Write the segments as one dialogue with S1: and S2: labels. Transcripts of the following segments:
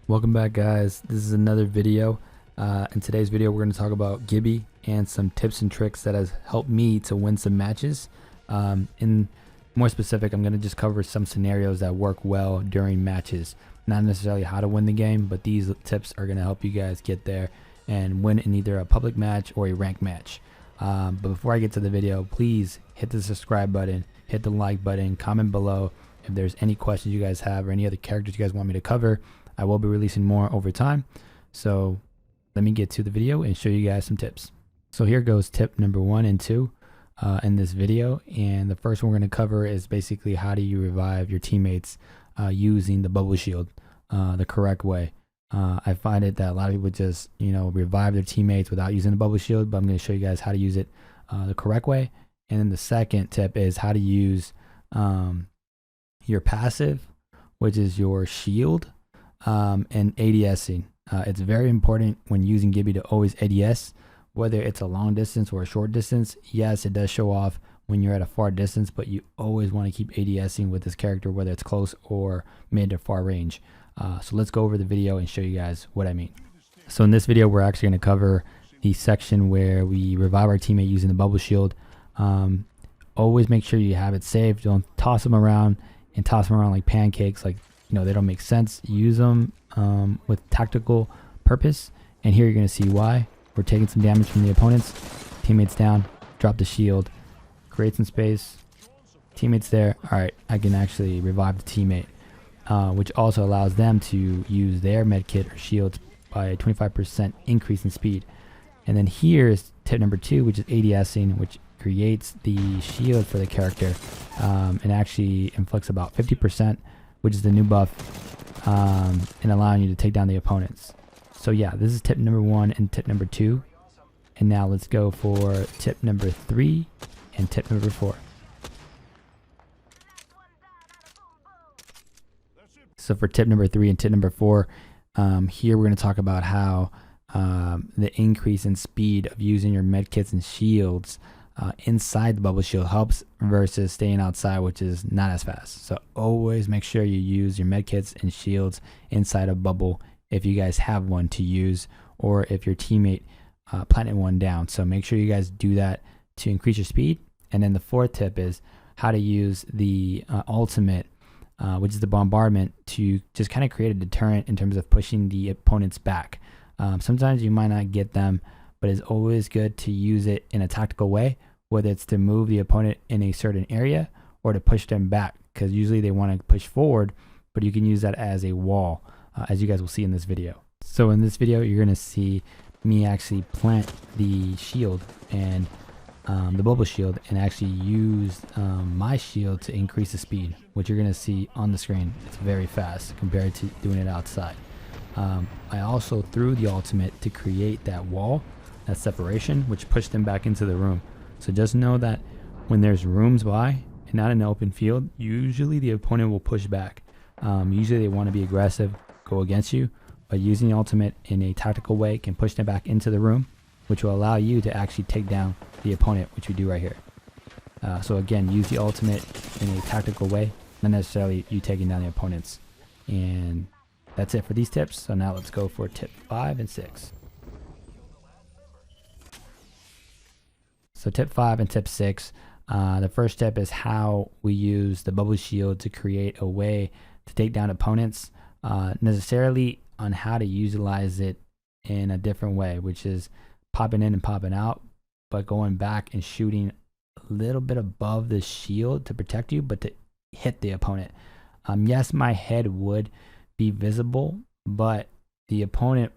S1: Welcome back, guys. This is another video. In today's video we're going to talk about Gibby and some tips and tricks that has helped me to win some matches. In more specific, I'm going to just cover some scenarios that work well during matches. Not necessarily how to win the game, but these tips are going to help you guys get there and win in either a public match or a ranked match. But before I get to the video, please hit the subscribe button, hit the like button, comment below if there's any questions you guys have or any other characters you guys want me to cover. I will be releasing more over time. So let me get to the video and show you guys some tips. So here goes tip number 1 and 2 in this video. And the first one we're going to cover is basically how do you revive your teammates using the bubble shield the correct way. I find it that a lot of people just, revive their teammates without using the bubble shield, but I'm going to show you guys how to use it the correct way. And then the second tip is how to use your passive, which is your shield, and ADSing. It's very important when using Gibby to always ADS, whether it's a long distance or a short distance. Yes, it does show off when you're at a far distance, but you always want to keep ADSing with this character, whether it's close or mid or far range. So let's go over the video and show you guys what I mean. So in this video, we're actually going to cover the section where we revive our teammate using the bubble shield. Always make sure you have it saved. Don't toss them around like pancakes. They don't make sense. Use them with tactical purpose. And here you're going to see why. We're taking some damage from the opponents. Teammates down. Drop the shield. Create some space. Teammates there. Alright, I can actually revive the teammate. Which also allows them to use their medkit or shields by a 25% increase in speed. And then here's tip number 2, which is ADSing, which creates the shield for the character. And actually inflicts about 50%, which is the new buff, and allowing you to take down the opponents. So yeah, this is tip number 1 and tip number 2. And now let's go for tip number 3 and tip number 4. So for tip number 3 and tip number 4, here we're going to talk about how the increase in speed of using your medkits and shields inside the bubble shield helps versus staying outside, which is not as fast. So always make sure you use your medkits and shields inside a bubble if you guys have one to use, or if your teammate planted one down. So make sure you guys do that to increase your speed. And then the 4th tip is how to use the ultimate, which is the bombardment, to just kind of create a deterrent in terms of pushing the opponents back. Sometimes you might not get them, but it's always good to use it in a tactical way, whether it's to move the opponent in a certain area or to push them back, because usually they want to push forward, but you can use that as a wall, as you guys will see in this video. So in this video, you're going to see me actually plant the shield and the bubble shield, and actually use my shield to increase the speed, which you're going to see on the screen. It's very fast compared to doing it outside. I also threw the ultimate to create that wall, that separation, which pushed them back into the room. So just know that when there's rooms by and not an open field, usually the opponent will push back. Usually they want to be aggressive, go against you, but using the ultimate in a tactical way can push them back into the room, which will allow you to actually take down the opponent, which we do right here. So again, use the ultimate in a tactical way, not necessarily you taking down the opponents. And that's it for these tips. So now let's go for tip 5 and 6. So tip 5 and tip 6. The first tip is how we use the bubble shield to create a way to take down opponents, necessarily on how to utilize it in a different way, which is popping in and popping out, but going back and shooting a little bit above the shield to protect you, but to hit the opponent. Yes, my head would be visible, but the opponent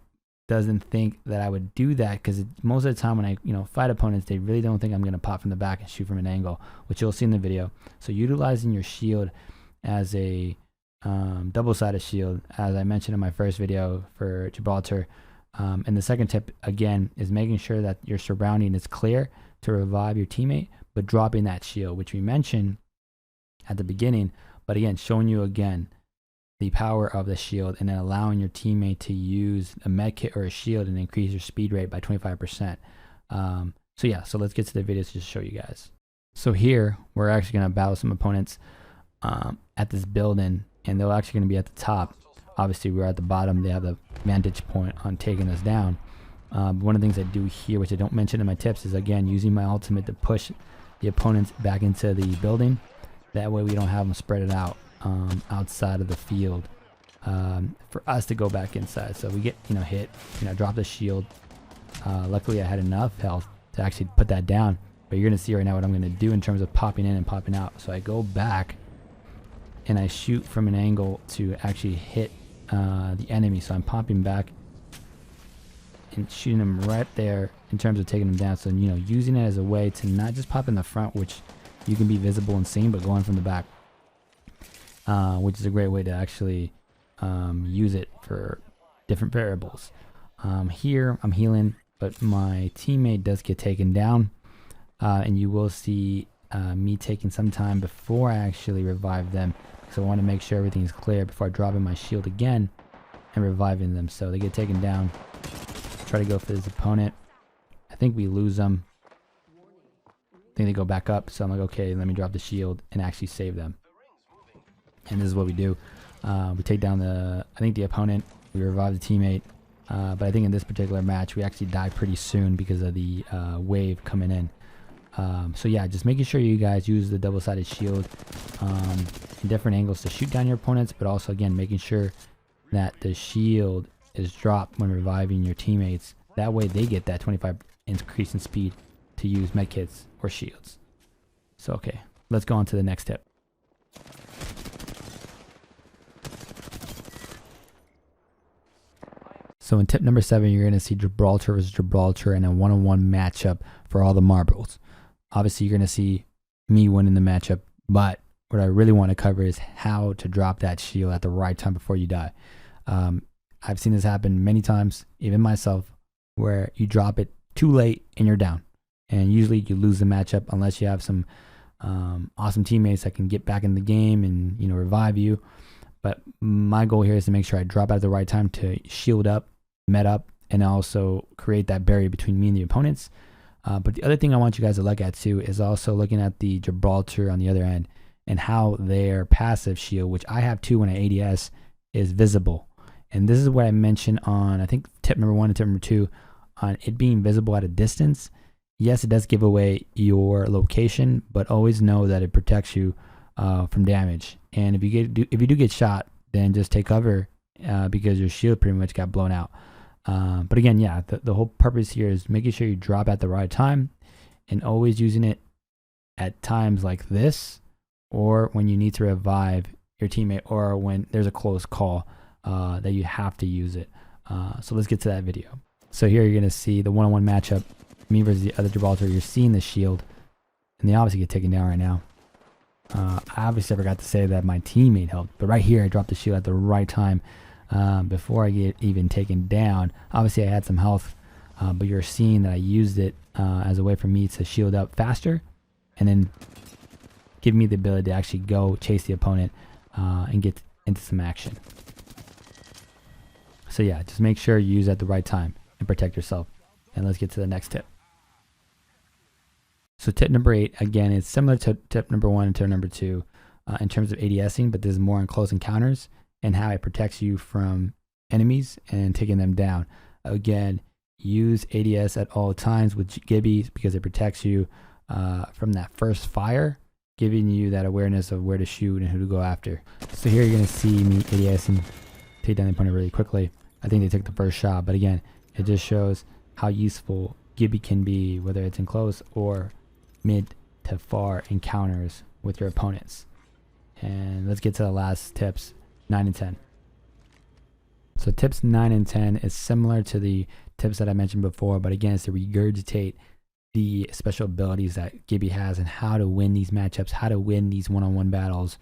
S1: doesn't think that I would do that, because most of the time when I fight opponents, they really don't think I'm going to pop from the back and shoot from an angle, which you'll see in the video. So utilizing your shield as a double-sided shield, as I mentioned in my first video for Gibraltar. And the second tip again is making sure that your surrounding is clear to revive your teammate, but dropping that shield, which we mentioned at the beginning, but again showing you again the power of the shield, and then allowing your teammate to use a medkit or a shield and increase your speed rate by 25%. So yeah, so let's get to the video to just show you guys. So here we're actually going to battle some opponents at this building, and they're actually going to be at the top. obviously we're at the bottom. They have the vantage point on taking us down. But one of the things I do here, which I don't mention in my tips, is again using my ultimate to push the opponents back into the building. That way we don't have them spread it out outside of the field for us to go back inside. So we get hit, drop the shield. Luckily I had enough health to actually put that down. But you're gonna see right now what I'm gonna do in terms of popping in and popping out. So I go back and I shoot from an angle to actually hit the enemy. So I'm popping back and shooting them right there in terms of taking them down. So using it as a way to not just pop in the front, which you can be visible and seen, but going from the back, which is a great way to actually use it for different variables. Here I'm healing, but my teammate does get taken down, and you will see me taking some time before I actually revive them, so I want to make sure everything is clear before I drop in my shield again and reviving them. So they get taken down. Try to go for this opponent. I think we lose them. I think they go back up, so I'm like, okay, let me drop the shield and actually save them. And this is what we do. We take down the opponent. We revive the teammate. But I think in this particular match, we actually die pretty soon because of the wave coming in. So yeah, just making sure you guys use the double-sided shield in different angles to shoot down your opponents, but also again making sure that the shield is dropped when reviving your teammates. That way they get that 25 increase in speed to use medkits or shields. So okay, let's go on to the next tip. So in tip number 7, you're going to see Gibraltar versus Gibraltar in a one-on-one matchup for all the marbles. Obviously, you're going to see me winning the matchup, but what I really want to cover is how to drop that shield at the right time before you die. I've seen this happen many times, even myself, where you drop it too late and you're down. And usually you lose the matchup unless you have some awesome teammates that can get back in the game and revive you. But my goal here is to make sure I drop out at the right time to shield up, med up, and also create that barrier between me and the opponents. But the other thing I want you guys to look at too is also looking at the Gibraltar on the other end and how their passive shield, which I have too when I ADS, is visible. And this is what I mentioned on, I think, tip number 1 and tip number 2, on it being visible at a distance. Yes, it does give away your location, but always know that it protects you from damage. And if you do get shot, then just take cover because your shield pretty much got blown out. But again, yeah, the whole purpose here is making sure you drop at the right time and always using it at times like this, or when you need to revive your teammate, or when there's a close call that you have to use it. So let's get to that video. So here you're going to see the one-on-one matchup, me versus the other Gibraltar. You're seeing the shield, and they obviously get taken down right now. I obviously forgot to say that my teammate helped, but right here I dropped the shield at the right time before I get even taken down. Obviously I had some health, but you're seeing that I used it as a way for me to shield up faster and then give me the ability to actually go chase the opponent and get into some action. So yeah, just make sure you use it at the right time and protect yourself. And let's get to the next tip. So tip number 8, again, is similar to tip number 1 and tip number 2 in terms of ADSing, but this is more in close encounters and how it protects you from enemies and taking them down. Again, use ADS at all times with Gibby because it protects you from that first fire, giving you that awareness of where to shoot and who to go after. So here you're going to see me ADSing, take down the opponent really quickly. I think they took the first shot, but again, it just shows how useful Gibby can be, whether it's in close or mid to far encounters with your opponents. And let's get to the last tips, 9 and 10. So tips 9 and 10 is similar to the tips that I mentioned before, but again, it's to regurgitate the special abilities that Gibby has and how to win these matchups, how to win these one-on-one battles,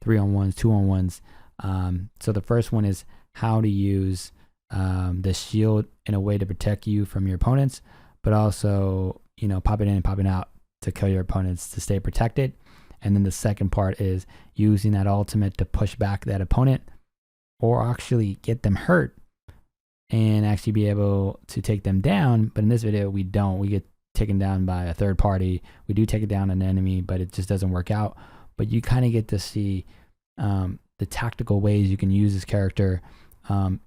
S1: 3-on-1s, 2-on-1s. So the first one is how to use the shield in a way to protect you from your opponents, but also, popping in and popping out to kill your opponents to stay protected. And then the second part is using that ultimate to push back that opponent or actually get them hurt and actually be able to take them down. But in this video, we don't. We get taken down by a third party. We do take it down an enemy, but it just doesn't work out. But you kind of get to see the tactical ways you can use this character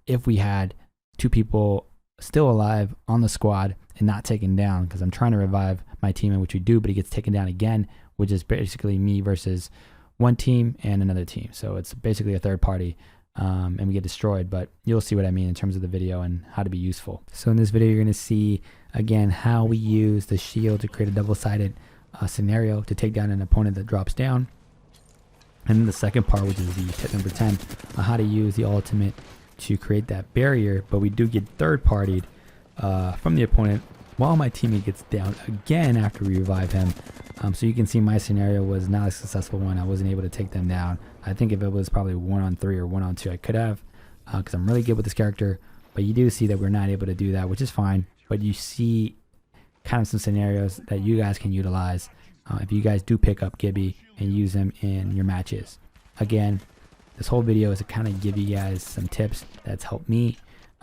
S1: if we had 2 people still alive on the squad and not taken down, because I'm trying to revive my team, in which we do, but he gets taken down again, which is basically me versus one team and another team. So it's basically a third party, and we get destroyed, but you'll see what I mean in terms of the video and how to be useful. So in this video, you're going to see, again, how we use the shield to create a double-sided scenario to take down an opponent that drops down. And then the second part, which is the tip number 10, how to use the ultimate to create that barrier, but we do get third-partied from the opponent while my teammate gets down again after we revive him. So you can see my scenario was not a successful one. I wasn't able to take them down. I think if it was probably 1-on-3 or 1-on-2, I could have, because I'm really good with this character. But you do see that we're not able to do that, which is fine. But you see kind of some scenarios that you guys can utilize if you guys do pick up Gibby and use them in your matches. Again, this whole video is to kind of give you guys some tips that's helped me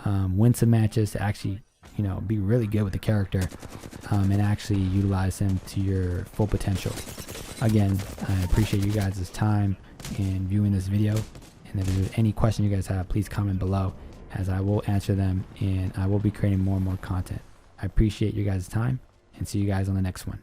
S1: win some matches, to actually, you know, be really good with the character and actually utilize him to your full potential. Again, I appreciate you guys' time in viewing this video, and if there's any question you guys have, please comment below, as I will answer them, and I will be creating more and more content. I appreciate you guys' time, and see you guys on the next one.